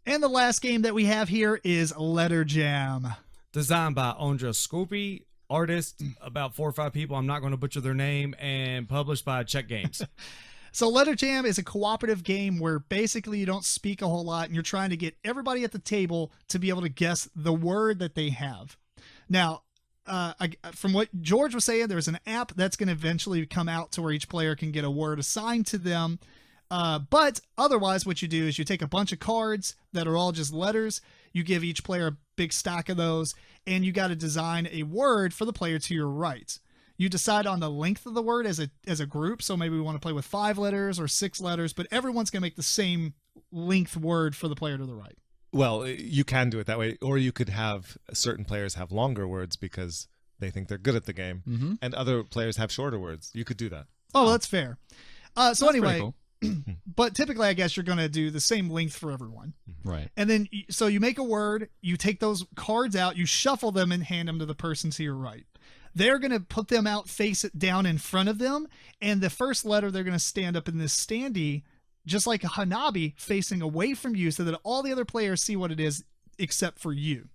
And the last game that we have here is Letter Jam. Designed by Ondra Skoupý, artist, about 4 or 5 people. I'm not going to butcher their name, and published by Czech Games. So Letter Jam is a cooperative game where basically you don't speak a whole lot and you're trying to get everybody at the table to be able to guess the word that they have. Now, from what George was saying, there's an app that's going to eventually come out to where each player can get a word assigned to them. But otherwise, what you do is you take a bunch of cards that are all just letters. You give each player a big stack of those, and you got to design a word for the player to your right. You decide on the length of the word as a group. So maybe we want to play with 5 letters or 6 letters, but everyone's going to make the same length word for the player to the right. Well, you can do it that way, or you could have certain players have longer words because they think they're good at the game, and other players have shorter words. You could do that. Oh, that's fair. So That's anyway, cool. but typically I guess you're going to do the same length for everyone. Right. And then, so you make a word, you take those cards out, you shuffle them and hand them to the person to your right. They're going to put them out, face it down in front of them. And the first letter, they're going to stand up in this standee, just like a hanabi, facing away from you so that all the other players see what it is except for you.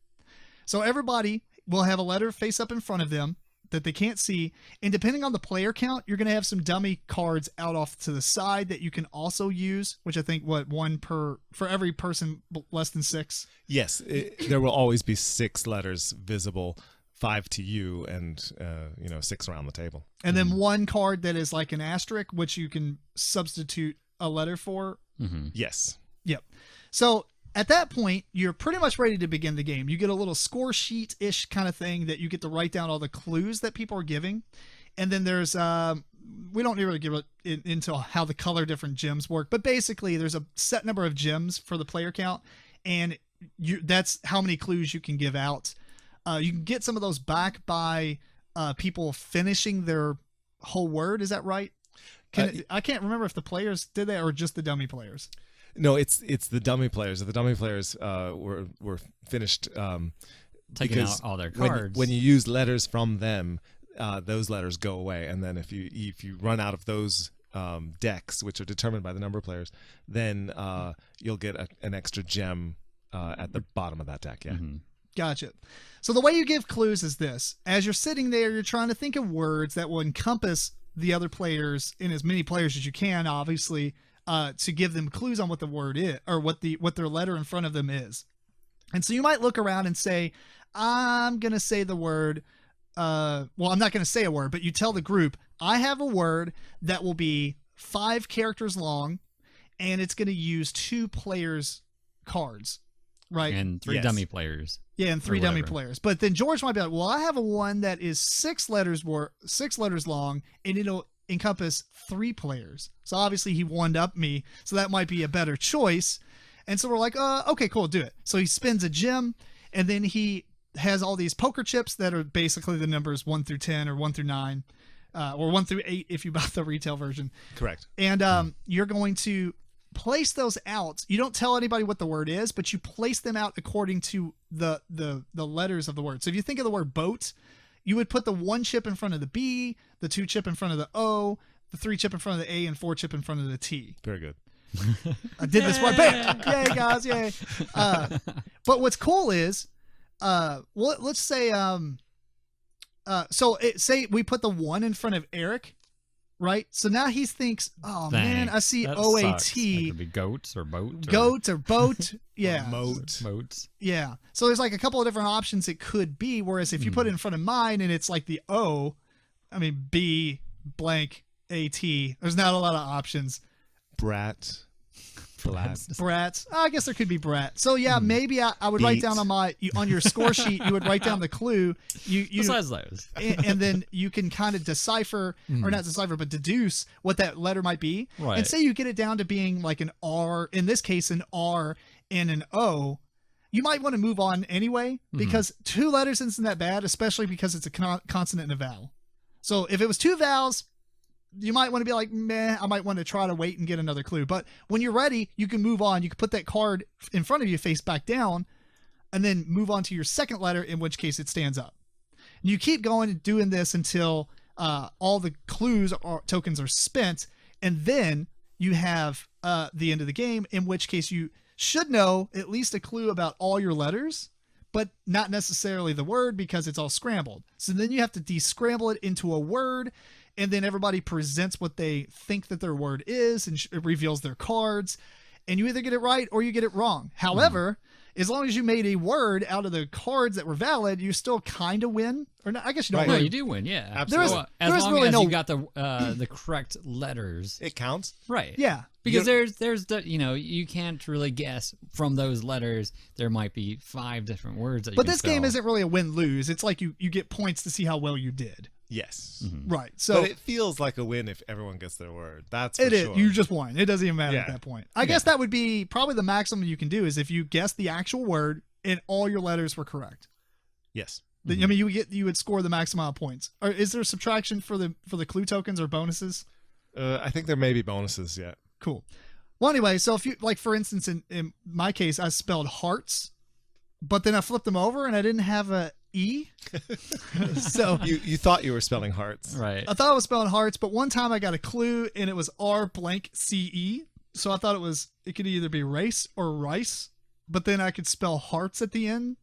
So everybody will have a letter face up in front of them that they can't see. And depending on the player count, you're going to have some dummy cards out off to the side that you can also use, which I think, one for every person less than 6? Yes, there will always be 6 letters visible, 5 to you, and 6 around the table. And then one card that is like an asterisk, which you can substitute a letter for. Yes. Yep. So at that point, you're pretty much ready to begin the game. You get a little score sheet-ish kind of thing that you get to write down all the clues that people are giving. And then there's, we don't really give it into how the color different gems work, but basically there's a set number of gems for the player count, and that's how many clues you can give out. You can get some of those back by people finishing their whole word. Is that right? I can't remember if the players did that or just the dummy players. No, it's the dummy players. The dummy players were finished Taking out all their cards. When you use letters from them, those letters go away, and then if you run out of those decks, which are determined by the number of players, then you'll get an extra gem at the bottom of that deck. Yeah. Gotcha. So the way you give clues is this. As you're sitting there, you're trying to think of words that will encompass the other players, in as many players as you can, obviously, to give them clues on what the word is, or what their letter in front of them is. And so you might look around and say, I'm going to say the word, I'm not going to say a word, but you tell the group, I have a word that will be 5 characters long, and it's going to use 2 players' cards. Right. And 3 dummy players. Yeah, and 3 dummy players. But then George might be like, well, I have a one that is 6 letters long, and it'll encompass 3 players. So obviously he one-upped me, so that might be a better choice. And so we're like, okay, cool, do it. So he spins a gem, and then he has all these poker chips that are basically the numbers 1 through 10 or 1 through 9, or 1 through 8 if you bought the retail version. Correct. And you're going to place those out. You don't tell anybody what the word is, but you place them out according to the letters of the word. So if you think of the word boat, you would put the 1 chip in front of the B, the 2 chip in front of the O, the 3 chip in front of the A, and 4 chip in front of the T. Very good. I did this right. Bam! Yay, guys! Yay! But what's cool is, let's say, say we put the 1 in front of Eric. Right, so now he thinks, "Oh man, I see OAT. It could be goats or boat. Goat or boat, yeah, moats. Yeah. So there's like a couple of different options it could be. Whereas if you put it in front of mine and it's like the O, I mean B blank AT. There's not a lot of options. Brats. I guess there could be brat. So yeah, maybe I would write down on your score sheet. You would write down the clue. Besides those, and then you can kind of decipher, or not decipher, but deduce what that letter might be. Right. And say you get it down to being like an R. In this case, an R and an O. You might want to move on anyway because 2 letters isn't that bad, especially because it's a consonant and a vowel. So if it was 2 vowels, you might want to be like, meh, I might want to try to wait and get another clue. But when you're ready, you can move on. You can put that card in front of you face back down and then move on to your second letter, in which case it stands up. And you keep going and doing this until all the clues or tokens are spent. And then you have the end of the game, in which case you should know at least a clue about all your letters, but not necessarily the word because it's all scrambled. So then you have to descramble it into a word, and then everybody presents what they think that their word is, and it reveals their cards, and you either get it right or you get it wrong. However, as long as you made a word out of the cards that were valid, you still kind of win. Or not, I guess you don't No, win. you do win. Yeah, Absolutely. Well, there as is long really as no- you got the correct letters. It counts. Right. Yeah. Because there's the you can't really guess from those letters. There might be 5 different words that you But can this game spell. isn't really a win-lose. It's like you get points to see how well you did. Yes. Right. So But it feels like a win if everyone gets their word. That's for it is. sure. You just won. It doesn't even matter at Yeah. that point. I guess that would be probably the maximum you can do is if you guess the actual word and all your letters were correct. Yes. Then, I mean, you would score the maximum amount of points. Or is there subtraction for the clue tokens or bonuses? I think there may be bonuses yet. Cool. Well, anyway, so if you like, for instance, in my case, I spelled hearts, but then I flipped them over and I didn't have a E. So You thought you were spelling hearts. Right. I thought I was spelling hearts, but one time I got a clue and it was R blank CE. So I thought it could either be race or rice, but then I could spell hearts at the end,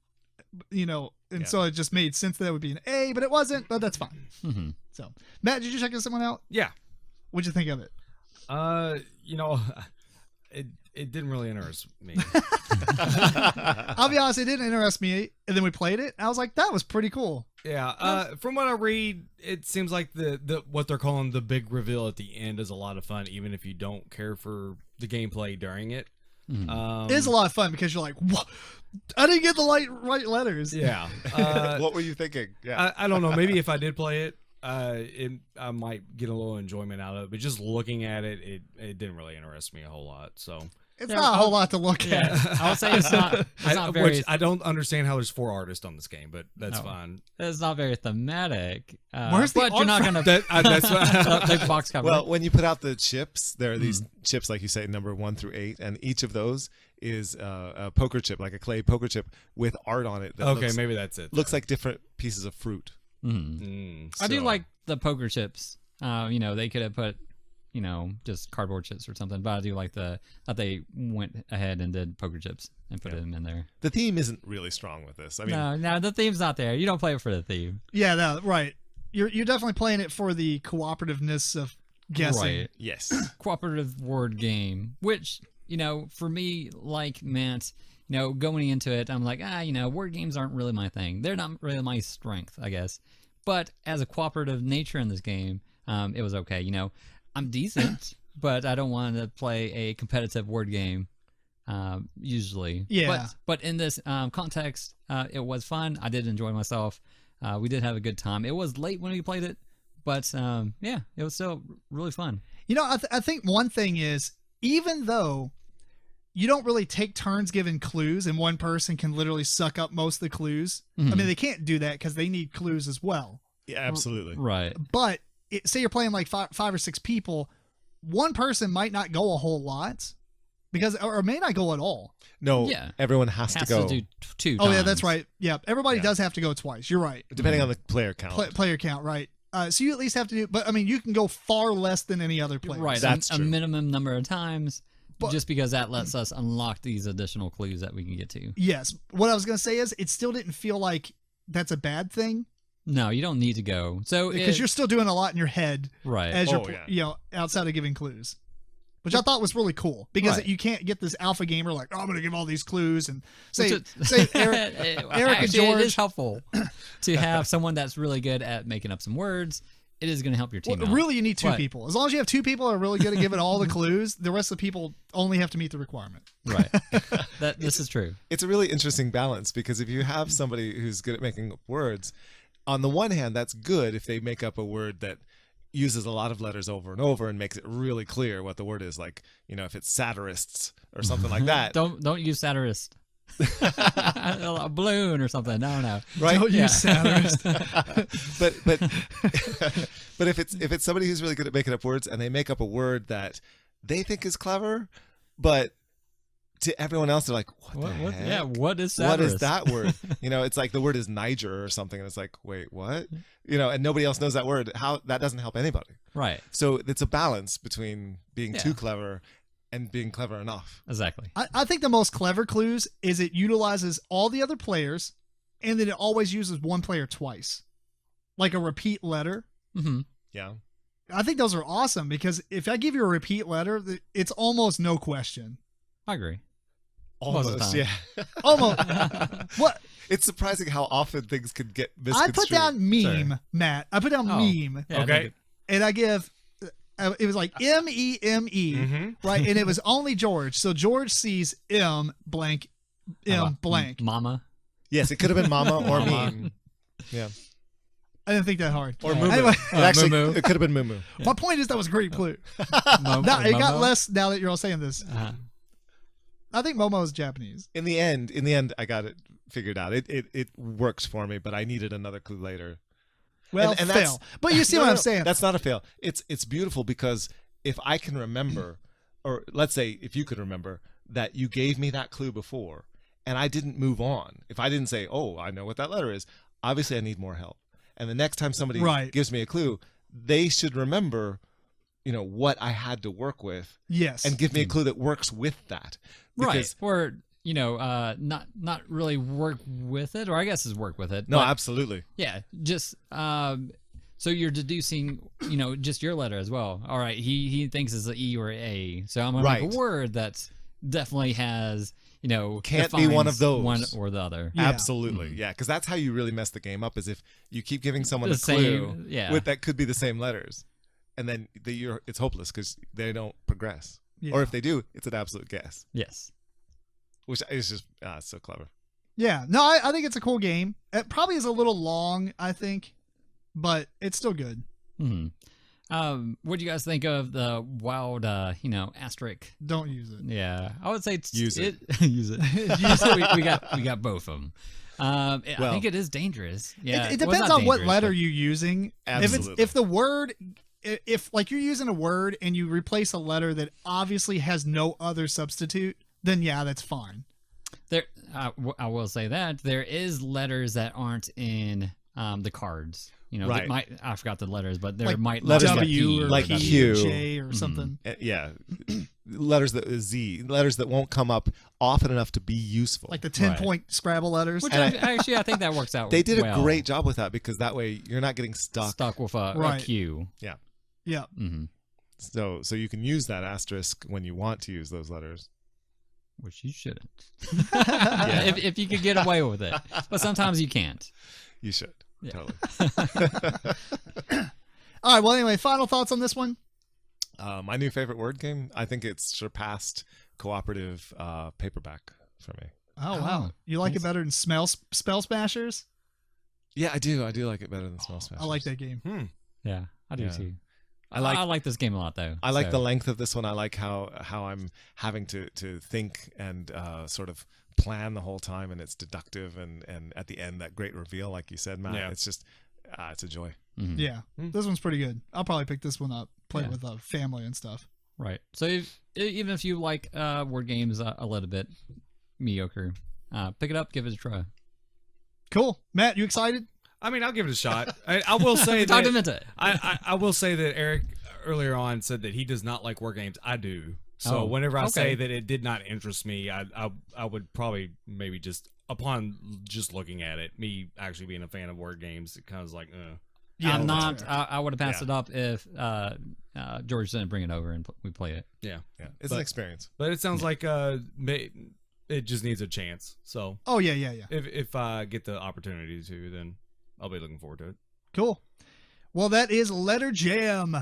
and so it just made sense that it would be an A, but it wasn't, but that's fine. Mhm. So, Matt, did you check someone out? Yeah. What'd you think of it? It didn't really interest me. I'll be honest, it didn't interest me, and then we played it. And I was like, that was pretty cool. Yeah. From what I read, it seems like the what they're calling the big reveal at the end is a lot of fun, even if you don't care for the gameplay during it. It is a lot of fun because you're like, what? I didn't get the right letters. Yeah. What were you thinking? Yeah. I don't know. Maybe if I did play it, I might get a little enjoyment out of it. But just looking at it, it didn't really interest me a whole lot. So It's not a whole lot to look at. I would say it's not very. which I don't understand how there's 4 artists on this game, but that's No. fine. It's not very thematic. Where's the but you're art not from? gonna. That's what, the box cover. Well, when you put out the chips, there are these chips, like you say, number 1 through 8, and each of those is a poker chip, like a clay poker chip with art on it. That okay, maybe that's it. looks like different pieces of fruit. I do like the poker chips. They could have put, just cardboard chips or something, but I do like that they went ahead and did poker chips and put them in there. The theme isn't really strong with this. I mean, No, the theme's not there. You don't play it for the theme. Yeah, no, right. You're definitely playing it for the cooperativeness of guessing. Right. yes. Cooperative word game, which, for me, like Matt, going into it, I'm like, word games aren't really my thing. They're not really my strength, I guess. But as a cooperative nature in this game, it was okay. I'm decent, but I don't want to play a competitive word game usually. Yeah. But in this context, it was fun. I did enjoy myself. We did have a good time. It was late when we played it, but it was still really fun. I think one thing is, even though you don't really take turns giving clues and one person can literally suck up most of the clues. I mean, they can't do that because they need clues as well. Yeah, absolutely. Right. But say you're playing like five or six people, one person might not go a whole lot or may not go at all. No, Yeah. everyone has to Has go. to do 2 Oh yeah, times. that's right. Yeah, everybody Yeah. does have to go twice. You're right. Depending on the player count. Player count, right? So you at least have to do. But I mean, you can go far less than any other player. Right. That's a true. minimum number of times. But- just because that lets us unlock these additional clues that we can get to. Yes. What I was gonna say is, it still didn't feel like that's a bad thing No, you don't need to go. So because you're still doing a lot in your head right. as Oh, you're yeah. outside of giving clues, which I thought was really cool because Right. you can't get this alpha gamer like, oh, I'm gonna give all these clues and say Which is- Eric and Actually, George. it is helpful to have someone that's really good at making up some words. It is going to help your team Well, out. really, you need 2 But- people. As long as you have 2 people who are really good at giving all the clues, the rest of the people only have to meet the requirement. Right. This is true. It's a really interesting balance because if you have somebody who's good at making up words, on the one hand, that's good if they make up a word that uses a lot of letters over and over and makes it really clear what the word is. Like, if it's satirists or something like that. Don't use satirist. A balloon or something. No. Right? Don't use satirist. but but if it's somebody who's really good at making up words and they make up a word that they think is clever, but to everyone else they're like, what the heck? Yeah, what is What satirist? is that word? It's like the word is Niger or something, and it's like, wait, what? And nobody else knows that word. How that doesn't help anybody. Right. So it's a balance between being Yeah. too clever and being clever enough. Exactly. I think the most clever clues is it utilizes all the other players, and then it always uses one player twice, like a repeat letter. Mm-hmm. Yeah. I think those are awesome because if I give you a repeat letter, it's almost no question. I agree. Almost, Most of the time. yeah. Almost. What? It's surprising how often things can get I misconstrued. put down meme, Sorry. Matt. I put down Oh. meme, Yeah, Okay. and I give. It was like MEME, Mm-hmm. right? And it was only George. So George sees M blank, M blank. Mama. Yes, it could have been Mama or Mama. me. Yeah. I didn't think that hard. Or Yeah. Moo Moo. Anyway. It actually Moo Moo. it could have been Moo Moo. My point is that was a great clue. Mo- Now, it got Momo? less now that you're all saying this. Uh-huh. I think Momo is Japanese. In the end, I got it figured out. It worked for me, but I needed another clue later. Well, And that's- fail. But you see No, what no, I'm no, saying. That's not a fail. It's beautiful because if I can remember, or let's say if you could remember that you gave me that clue before and I didn't move on, if I didn't say, oh, I know what that letter is, obviously I need more help. And the next time somebody Right. gives me a clue, they should remember, what I had to work with Yes. and give me a clue that works with that. Because, Right. Or, not really work with it, or I guess is work with it. No, but, absolutely. yeah, just so you're deducing, just your letter as well. All right, he thinks it's an E or A, so I'm gonna make Right. a word that definitely has, Can't be one of defines those. one or the other. Yeah. Absolutely. Yeah, because that's how you really mess the game up is if you keep giving someone The a clue same- yeah. with that could be the same letters. And then it's hopeless because they don't progress. Yeah. Or if they do, it's an absolute guess, Yes. which is just so clever. Yeah. No, I think it's a cool game. It probably is a little long, I think, but it's still good. Hmm. What do you guys think of the wild, asterisk? Don't use it. Yeah, I would say Use it. use it. Use it. We got both of them. I Well- think it is dangerous. Yeah, It well, depends not on what dangerous, letter but- you're using. Absolutely. If the word, if like you're using a word and you replace a letter that obviously has no other substitute, then yeah, that's fine. There, I will say that there is letters that aren't in the cards. Right. I forgot the letters, but there Like might letters not like be W or like P or Q. J or Mhm. something. Yeah. letters that won't come up often enough to be useful. Like the 10-point Right. Scrabble letters. Which And actually, I think that works out. they did well. a great job with that because that way you're not getting stuck. Stuck with a Right. Q. Yeah. Mm-hmm. So you can use that asterisk when you want to use those letters. Which you shouldn't. Yeah. if you could get away with it, but sometimes you can't. You should. Yeah. Totally. All right. Well, anyway, final thoughts on this one. My new favorite word game, I think it's surpassed cooperative paperback for me. Oh, wow. You like it better than Spell Smashers? Yeah, I do. I do like it better than Smell Smashers. I like that game. Yeah, I do Yeah. too. I like this game a lot though. I like so- the length of this one. I like how I'm having to think and sort of plan the whole time, and it's deductive, and at the end that great reveal, like you said, Matt. Yeah. It's just it's a joy. Mhm. Yeah. This one's pretty good. I'll probably pick this one up, play Yeah. it with a family and stuff. Right. So even if you like word games a little bit mediocre, pick it up, give it a try. Cool. Matt, you excited? I mean, I'll give it a shot. I will say Talk that him into it. I will say that Eric earlier on said that he does not like war games. I do. So Oh, whenever I say okay. that it did not interest me, I would probably maybe just upon just looking at it, me actually being a fan of word games, it kind of like, Yeah, I'm that's not. fair. I would have passed Yeah. it up if George didn't bring it over and we play it. yeah. Yeah, it's an But- experience. But it sounds like it just needs a chance. So Oh, yeah. if I get the opportunity to, then I'll be looking forward to it. Cool. Well, that is Letter Jam.